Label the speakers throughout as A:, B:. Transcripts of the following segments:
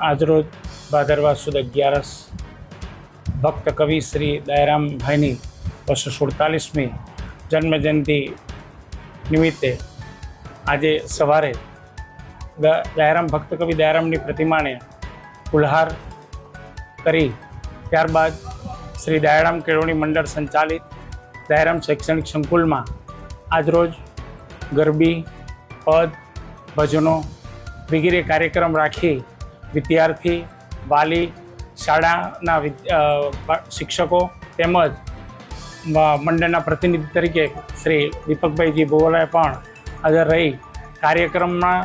A: આજરોજ ભાદરવા સુદ 11 ભક્ત કવિ શ્રી દયારામભાઈની 247મી જન્મજયંતિ નિમિત્તે આજે સવારે દયારામ ભક્ત કવિ દયારામની પ્રતિમાને ફુલહાર કરી ત્યારબાદ શ્રી દયારામ કેળવણી મંડળ સંચાલિત દયારામ શૈક્ષણિક સંકુલમાં આજરોજ ગરબી, પદ, ભજનો વગેરે કાર્યક્રમ રાખી વિદ્યાર્થી, વાલી, શાળાના શિક્ષકો તેમજ મંડળના પ્રતિનિધિ તરીકે શ્રી દીપકભાઈજી બોવલાએ પણ હાજર રહી કાર્યક્રમમાં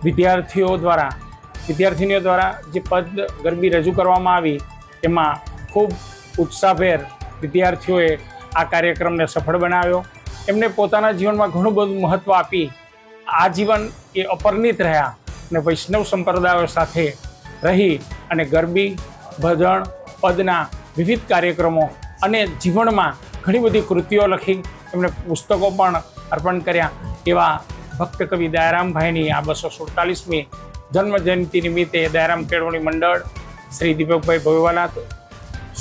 A: વિદ્યાર્થીનીઓ દ્વારા જે પદ ગરબી રજૂ કરવામાં આવી એમાં ખૂબ ઉત્સાહભેર વિદ્યાર્થીઓએ આ કાર્યક્રમને સફળ બનાવ્યો. એમને પોતાના જીવનમાં ઘણું બધું મહત્ત્વ આપી આજીવન એ અપરિણિત રહ્યા અને વૈષ્ણવ સંપ્રદાયો સાથે રહી અને ગરબી, ભજન, પદના વિવિધ કાર્યક્રમો અને જીવનમાં ઘણી બધી કૃતિઓ લખી એમણે પુસ્તકો પણ અર્પણ કર્યા. એવા ભક્ત કવિ દયારામભાઈની આ 247મી જન્મજયંતિ નિમિત્તે દયારામ કેળવણી મંડળ, શ્રી દીપકભાઈ ભોયવાલા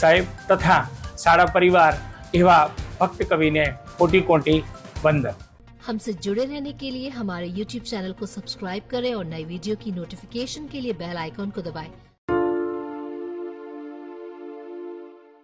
A: સાહેબ તથા શાળા પરિવાર એવા भक्त कवि ने कोटि कोटि वंदन।
B: हमसे जुड़े रहने के लिए हमारे YouTube चैनल को सब्सक्राइब करें और नई वीडियो की नोटिफिकेशन के लिए बेल आइकॉन को दबाएं।